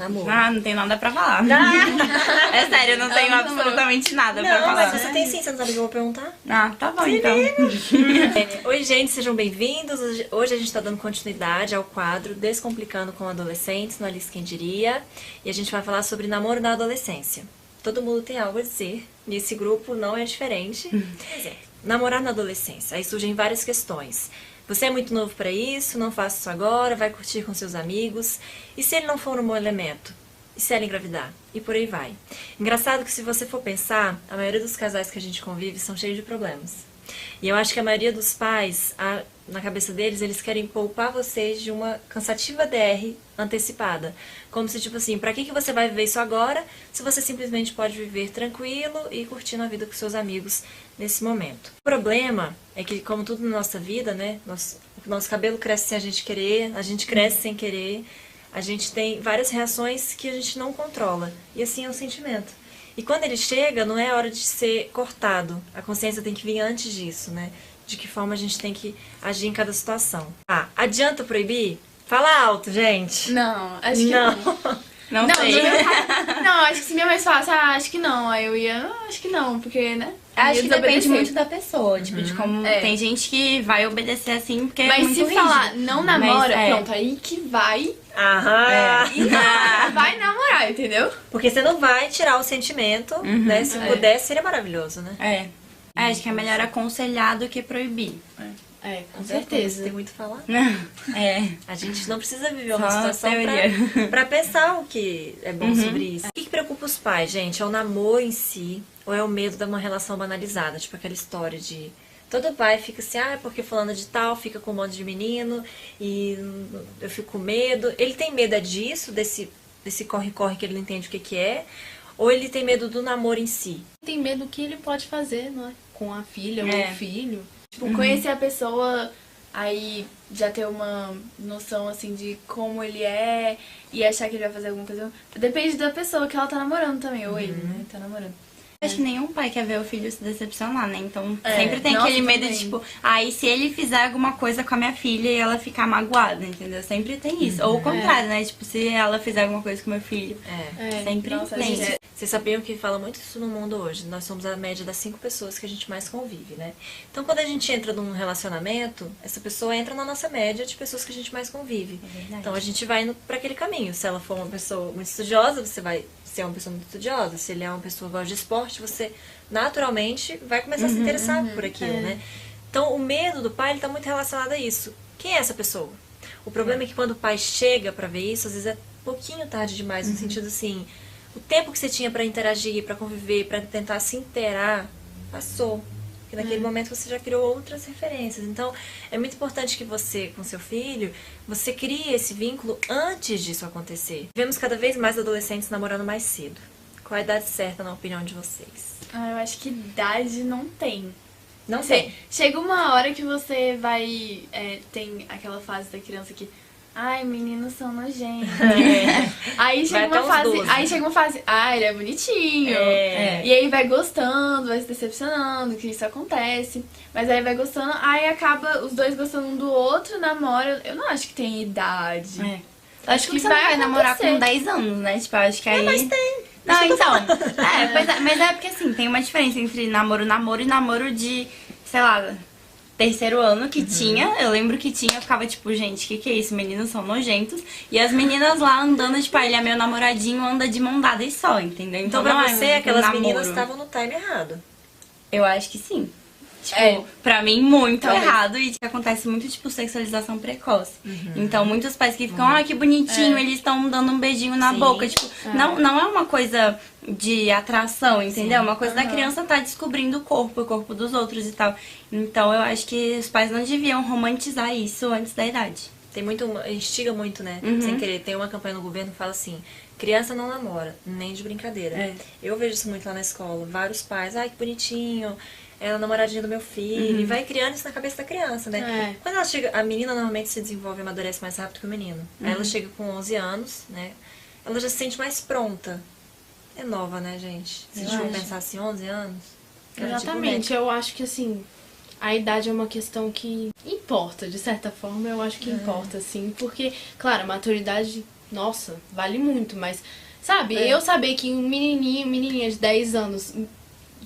namoro. Ah, não tenho nada pra falar. É sério, eu não tenho absolutamente nada pra falar. Mas você tem sim, você não sabe o que eu vou perguntar? Ah, tá bom então. Oi, gente, sejam bem-vindos. Hoje a gente tá dando continuidade ao quadro Descomplicando com Adolescentes, no Alice Quem Diria. E a gente vai falar sobre namoro na adolescência. Todo mundo tem algo a dizer, e esse grupo não é diferente. Pois é, namorar na adolescência, aí surgem várias questões. Você é muito novo pra isso, não faça isso agora, vai curtir com seus amigos. E se ele não for um bom elemento? E se ela engravidar? E por aí vai. Engraçado que se você for pensar, a maioria dos casais que a gente convive são cheios de problemas. E eu acho que a maioria dos pais, na cabeça deles, eles querem poupar vocês de uma cansativa DR antecipada. Como se, tipo assim, pra que você vai viver isso agora, se você simplesmente pode viver tranquilo e curtindo a vida com seus amigos nesse momento. O problema é que, como tudo na nossa vida, né, nosso cabelo cresce sem a gente querer, a gente cresce sem querer, a gente tem várias reações que a gente não controla. E assim é o sentimento. E quando ele chega, não é hora de ser cortado. A consciência tem que vir antes disso, né? De que forma a gente tem que agir em cada situação. Ah, adianta proibir? Fala alto, gente. Não, acho que não. Não sei. Não, acho que se minha mãe falasse, acho que não, aí eu ia, acho que não, porque, né? Acho que depende muito da pessoa, tipo, de como tem gente que vai obedecer assim, porque é muito se falar rígido. não namora, Mas, pronto, aí que vai, Aham. vai namorar, entendeu? Porque você não vai tirar o sentimento, né? Se pudesse, seria maravilhoso, né? Acho que é melhor aconselhar do que proibir. Com Você certeza. tem muito a falar. É. A gente não precisa viver uma Só situação teoria. pra pensar o que é bom sobre isso. O que preocupa os pais, gente? É o namoro em si ou é o medo de uma relação banalizada? Tipo aquela história de... Todo pai fica assim, é porque fulano de tal fica com um monte de menino e eu fico com medo. Ele tem medo disso, desse corre-corre que ele não entende o que é? Ou ele tem medo do namoro em si? Tem medo do que ele pode fazer, não é? Com a filha ou o filho. Tipo, conhecer a pessoa, aí já ter uma noção, assim, de como ele é e achar que ele vai fazer alguma coisa. Depende da pessoa que ela tá namorando também, ou ele, né, tá namorando. Acho que nenhum pai quer ver o filho se decepcionar, né? Então sempre tem Nossa, aquele medo também. de, tipo, aí se ele fizer alguma coisa com a minha filha e ela ficar magoada, entendeu? Sempre tem isso. Ou o contrário, né? Tipo, se ela fizer alguma coisa com meu filho. Sempre Nossa, tem. gente, Vocês sabiam que fala muito isso no mundo hoje? Nós somos a média das 5 pessoas que a gente mais convive, né? Então, quando a gente entra num relacionamento, essa pessoa entra na nossa média de pessoas que a gente mais convive. Então, a gente vai pra aquele caminho. Se ela for uma pessoa muito estudiosa, você vai ser uma pessoa muito estudiosa. Se ele é uma pessoa que gosta de esporte, você naturalmente vai começar a se interessar por aquilo, né? Então, o medo do pai, ele tá muito relacionado a isso. Quem é essa pessoa? O problema é que quando o pai chega pra ver isso, às vezes é um pouquinho tarde demais, no sentido assim... O tempo que você tinha pra interagir, pra conviver, pra tentar se inteirar, passou. Porque naquele momento você já criou outras referências. Então, é muito importante que você, com seu filho, você crie esse vínculo antes disso acontecer. Vemos cada vez mais adolescentes namorando mais cedo. Qual a idade certa, na opinião de vocês? eu acho que idade não tem. Não sei. Chega uma hora que você vai... tem aquela fase da criança que... Ai, meninos são nojentos. Aí chega Vai até uma uns fase. 12. Aí chega uma fase. Ele é bonitinho. E aí vai gostando, vai se decepcionando, que isso acontece. Mas aí vai gostando, aí acaba os dois gostando um do outro, namora. Eu não acho que tem idade. Acho que você não vai namorar com 10 anos, né? Tipo, acho que aí... Mas tem. Não, então. Pois é, mas é porque assim, tem uma diferença entre namoro e namoro de, sei lá, terceiro ano que tinha. Eu lembro que tinha, eu ficava tipo, gente, que é isso? Meninos são nojentos. E as meninas lá andando, tipo, ele é meu namoradinho, anda de mão dada e só, entendeu? Então, não pra é você, um aquelas namoro. meninas estavam no time errado. Eu acho que sim. Tipo, pra mim, muito errado. E acontece muito, tipo, sexualização precoce. Então, muitos pais que ficam, que bonitinho, eles estão dando um beijinho na boca. Tipo, não é uma coisa de atração, entendeu? É uma coisa da criança tá descobrindo o corpo dos outros e tal. Então, eu acho que os pais não deviam romantizar isso antes da idade. Tem muito, instiga muito, né? Sem querer. Tem uma campanha no governo que fala assim, criança não namora, nem de brincadeira. Eu vejo isso muito lá na escola. Vários pais, que bonitinho, é a namoradinha do meu filho. E vai criando isso na cabeça da criança, né? Quando ela chega, a menina normalmente se desenvolve e amadurece mais rápido que o menino. Aí ela chega com 11 anos, né? Ela já se sente mais pronta. É nova, né, gente? Se a gente for pensar assim, 11 anos. Exatamente, eu acho que assim, a idade é uma questão que importa, de certa forma, eu acho que importa, assim, porque, claro, a maturidade nossa, vale muito, mas, sabe, eu saber que um menininha de 10 anos,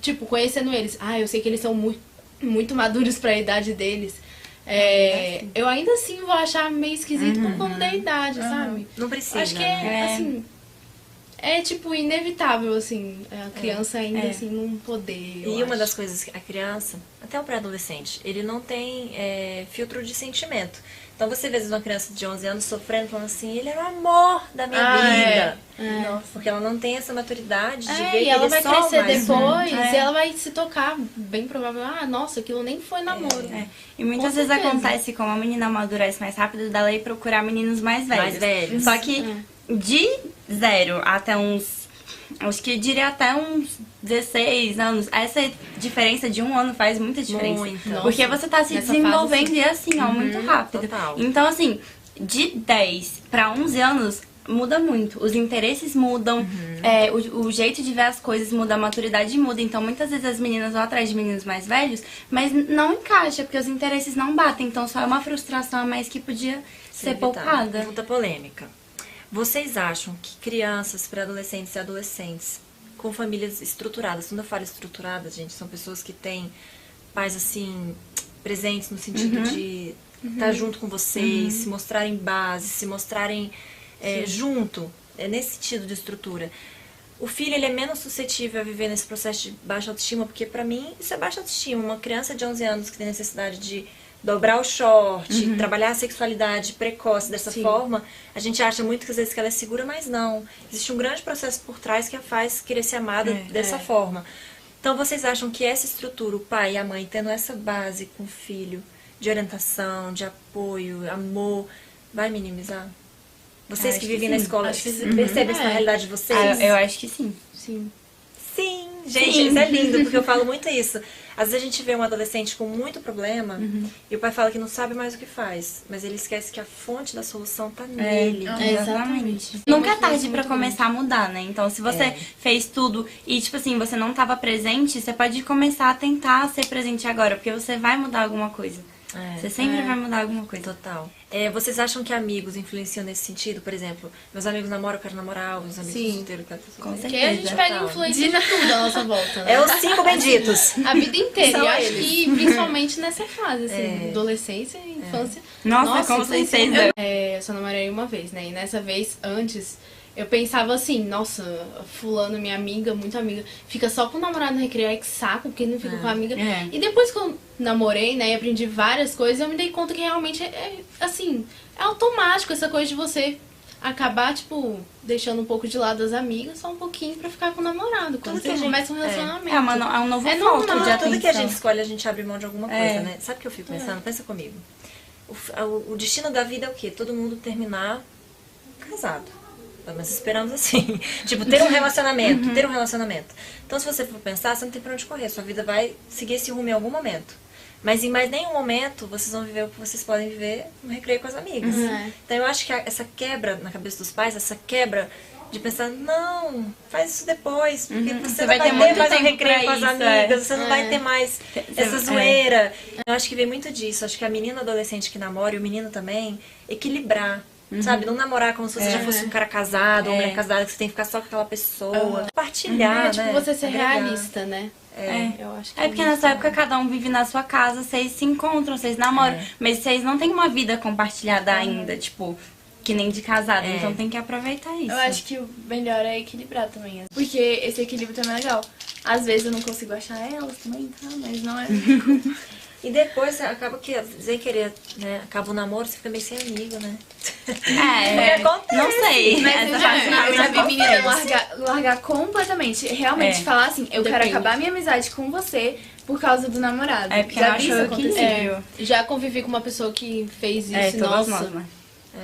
tipo, conhecendo eles, eu sei que eles são muito maduros pra idade deles, eu ainda assim vou achar meio esquisito por conta da idade, sabe? Não precisa, acho que assim, tipo, inevitável, assim, a criança ainda assim não poder. E uma das coisas que a criança, até o pré-adolescente, ele não tem filtro de sentimento. Então você vê às vezes uma criança de 11 anos sofrendo, falando assim, ele era o amor da minha vida. Nossa, porque ela não tem essa maturidade de ver que ela ele vai só crescer mais depois e ela vai se tocar, bem provável, nossa, aquilo nem foi namoro. E muitas vezes acontece, como a menina amadurece mais rápido, dela ir procurar meninos mais velhos. Mais velhos. Só que de 0 até uns, acho que eu diria até uns 16 anos, essa diferença de 1 ano faz muita diferença. Muito. Porque você tá se desenvolvendo e assim, muito rápido. Total. Então, assim, de 10 para 11 anos, muda muito. Os interesses mudam, o jeito de ver as coisas muda, a maturidade muda. Então, muitas vezes as meninas vão atrás de meninos mais velhos, mas não encaixa, porque os interesses não batem. Então, só é uma frustração a mais que podia ser poupada. Pergunta polêmica. Vocês acham que crianças, pré-adolescentes e adolescentes com famílias estruturadas, quando eu falo estruturadas, gente, são pessoas que têm pais, assim, presentes no sentido de estar junto com vocês, se mostrarem base, se mostrarem junto, nesse sentido de estrutura. O filho, ele é menos suscetível a viver nesse processo de baixa autoestima, porque pra mim isso é baixa autoestima. Uma criança de 11 anos que tem necessidade de dobrar o short, trabalhar a sexualidade precoce dessa forma, a gente acha muito que às vezes que ela é segura, mas não. Existe um grande processo por trás que a faz querer ser amada dessa forma. Então vocês acham que essa estrutura, o pai e a mãe tendo essa base com o filho, de orientação, de apoio, amor, vai minimizar? Vocês que vivem na escola, vocês percebem essa realidade de vocês? Eu acho que sim. Sim. Sim, gente, isso é lindo, porque eu falo muito isso. Às vezes a gente vê um adolescente com muito problema e o pai fala que não sabe mais o que faz, mas ele esquece que a fonte da solução tá nele. Exatamente. Nunca é tarde pra começar a mudar, né? Então, se você fez tudo e, tipo assim, você não tava presente, você pode começar a tentar ser presente agora, porque você vai mudar alguma coisa. Você sempre vai mudar alguma coisa. Total. Vocês acham que amigos influenciam nesse sentido? Por exemplo, meus amigos namoram, eu quero namorar, os amigos solteiros, eu quero ter Com Porque a gente pega influência de tudo à nossa volta, né? É os 5 benditos. A vida inteira. São E acho eles. que principalmente nessa fase, assim, adolescência e infância. Nossa, como vocês fez. Eu só namorei uma vez, né? E nessa vez, antes, eu pensava assim, nossa, fulano, minha amiga, muito amiga, fica só com o namorado no recreio, ai que saco, porque não fica com a amiga. E depois que eu namorei, né, e aprendi várias coisas, eu me dei conta que realmente assim, é automático essa coisa de você acabar, tipo, deixando um pouco de lado as amigas, só um pouquinho pra ficar com o namorado, quando você começa um relacionamento. É um novo foco normal. de atenção. Tudo que a gente escolhe, a gente abre mão de alguma coisa, né? Sabe o que eu fico pensando? Pensa comigo. O destino da vida é o quê? Todo mundo terminar casado. Nós esperamos assim. Tipo, ter um relacionamento. Ter um relacionamento. Então, se você for pensar, você não tem pra onde correr. Sua vida vai seguir esse rumo em algum momento. Mas em mais nenhum momento vocês vão viver o que vocês podem viver no recreio com as amigas. Então, eu acho que essa quebra na cabeça dos pais, essa quebra de pensar, não, faz isso depois, porque você não vai ter mais um recreio com as amigas, você não vai ter mais essa zoeira. Eu acho que vem muito disso. Acho que a menina adolescente que namora e o menino também, equilibrar. Sabe, não namorar como se você já fosse um cara casado, ou uma mulher casada, que você tem que ficar só com aquela pessoa. Partilhar, tipo, né? você ser Agregar. realista, né? Eu acho que Porque nessa época cada um vive na sua casa, vocês se encontram, vocês namoram, mas vocês não têm uma vida compartilhada ainda, tipo, que nem de casado, então tem que aproveitar isso. Eu acho que o melhor é equilibrar também. Porque esse equilíbrio também é legal. Às vezes eu não consigo achar elas também, tá? Mas não é. E depois acaba que, sem querer, né? Acaba o namoro, você fica meio sem amigo, né? Não sei. Mas eu já vi menina largar completamente. Realmente falar assim, eu quero acabar minha amizade com você por causa do namorado. Porque já não vi isso achou acontecer. equilíbrio. Já convivi com uma pessoa que fez isso, todas nossa. nós, né?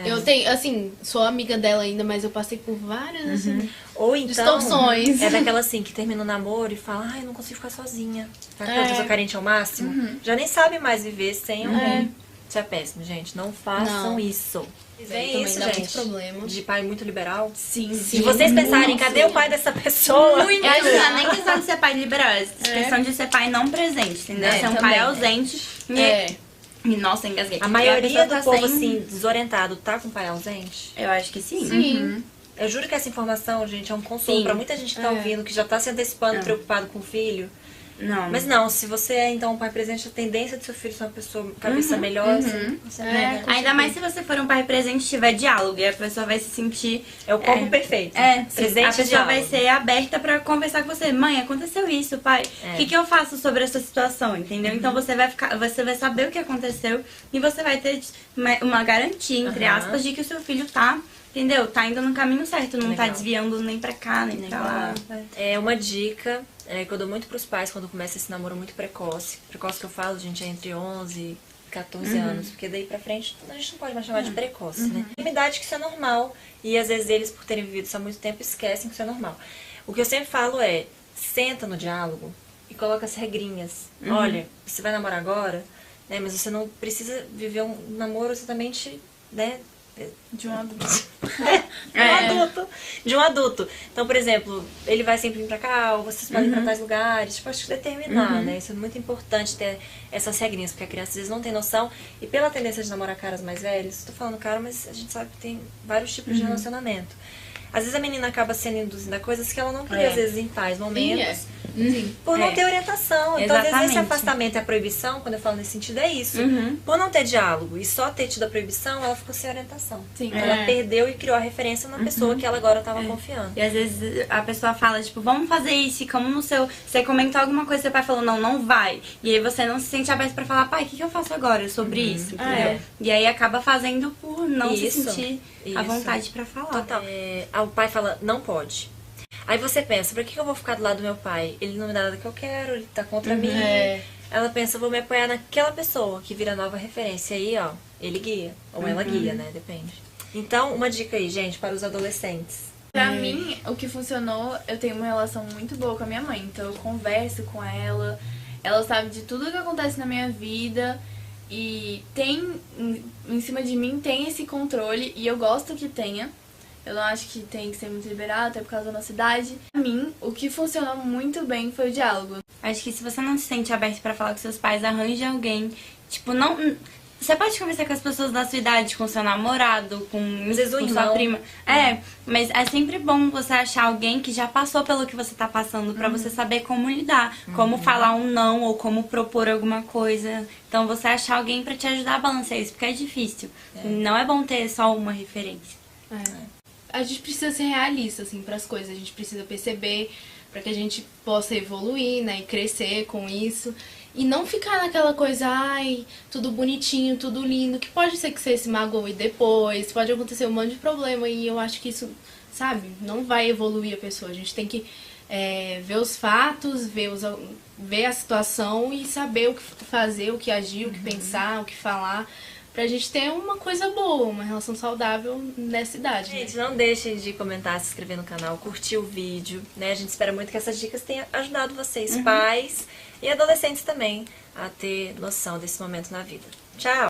Eu tenho, assim, sou amiga dela ainda, mas eu passei por várias, assim, Ou então, distorções. é daquela assim, que termina o namoro e fala, ai, eu não consigo ficar sozinha. Sabe aquela pessoa carente ao máximo? Já nem sabe mais viver sem alguém. Isso é péssimo, gente. Não façam isso. Também isso, dá gente. muito problema. De pai muito liberal. Sim, De vocês pensarem, cadê o pai dessa pessoa? Eu acho que não é nem questão de ser pai liberal, é questão de ser pai não presente, entendeu? Ser um pai ausente. E, nossa, engasguei. A maioria do tá povo, sem... assim, desorientado, tá com o pai ausente? Eu acho que sim. Sim. Eu juro que essa informação, gente, é um consolo Sim. pra muita gente que tá ouvindo, que já tá se antecipando, preocupado com o filho. Não. Mas não, se você é, então, um pai presente, a tendência de seu filho ser uma pessoa cabeça melhor, você vai Ainda mais se você for um pai presente e tiver diálogo, e a pessoa vai se sentir... É o combo perfeito. a Presente e pessoa vai diálogo. ser aberta pra conversar com você. Mãe, aconteceu isso, pai. O que eu faço sobre essa situação, entendeu? Então você vai saber o que aconteceu e você vai ter uma garantia, entre aspas, de que o seu filho tá... Entendeu? Tá indo no caminho certo, não tá desviando nem pra cá, nem pra lá. É uma dica que eu dou muito pros pais quando começa esse namoro muito precoce. Precoce que eu falo, gente, é entre 11 e 14 anos. Porque daí pra frente a gente não pode mais chamar de precoce, né? É uma idade que isso é normal. E às vezes eles, por terem vivido isso há muito tempo, esquecem que isso é normal. O que eu sempre falo é, senta no diálogo e coloca as regrinhas. Olha, você vai namorar agora, né? Mas você não precisa viver um namoro exatamente, né? De um adulto. De um adulto. Então, por exemplo, ele vai sempre vir pra cá, ou vocês podem ir pra tais lugares. Tipo, acho que determinar, né? Isso é muito importante ter essas regrinhas, porque a criança às vezes não tem noção. E pela tendência de namorar caras mais velhos, tô falando cara, mas a gente sabe que tem vários tipos de relacionamento. Às vezes a menina acaba sendo induzida a coisas que ela não queria, às vezes, em tais momentos. Por não ter orientação. Então, às vezes, esse afastamento e a proibição, quando eu falo nesse sentido, é isso. Por não ter diálogo e só ter tido a proibição, ela ficou sem orientação. Sim. Ela perdeu e criou a referência na pessoa que ela agora estava confiando. E às vezes a pessoa fala, tipo, vamos fazer isso, e como no seu... Você comentou alguma coisa, seu pai falou, não vai. E aí você não se sente aberto pra falar, pai, o que eu faço agora sobre isso? Entendeu? E aí acaba fazendo por não se sentir à vontade pra falar. Total. O pai fala, não pode. Aí você pensa, pra que eu vou ficar do lado do meu pai? Ele não me dá nada que eu quero, ele tá contra mim. Ela pensa, vou me apoiar naquela pessoa que vira nova referência. E aí, ó, ele guia. Ou ela guia, né? Depende. Então, uma dica aí, gente, para os adolescentes. Pra mim, o que funcionou, eu tenho uma relação muito boa com a minha mãe. Então eu converso com ela, ela sabe de tudo que acontece na minha vida. E tem, em cima de mim, tem esse controle. E eu gosto que tenha. Eu não acho que tem que ser muito liberado, até por causa da nossa idade. Pra mim, o que funcionou muito bem foi o diálogo. Acho que se você não se sente aberto pra falar com seus pais, arranje alguém. Tipo, não... Você pode conversar com as pessoas da sua idade, com seu namorado, com sua prima. Mas é sempre bom você achar alguém que já passou pelo que você tá passando, pra você saber como lidar, como falar um não ou como propor alguma coisa. Então você achar alguém pra te ajudar a balancear isso, porque é difícil. Não é bom ter só uma referência. A gente precisa ser realista, assim, pras coisas. A gente precisa perceber pra que a gente possa evoluir, né, e crescer com isso. E não ficar naquela coisa, ai, tudo bonitinho, tudo lindo, que pode ser que você se magoe depois, pode acontecer um monte de problema e eu acho que isso, sabe, não vai evoluir a pessoa. A gente tem que ver os fatos, ver a situação e saber o que fazer, o que agir, o que pensar, o que falar, pra gente ter uma coisa boa, uma relação saudável nessa idade. Gente, não deixem de comentar, se inscrever no canal, curtir o vídeo, né? A gente espera muito que essas dicas tenham ajudado vocês, pais e adolescentes também, a ter noção desse momento na vida. Tchau!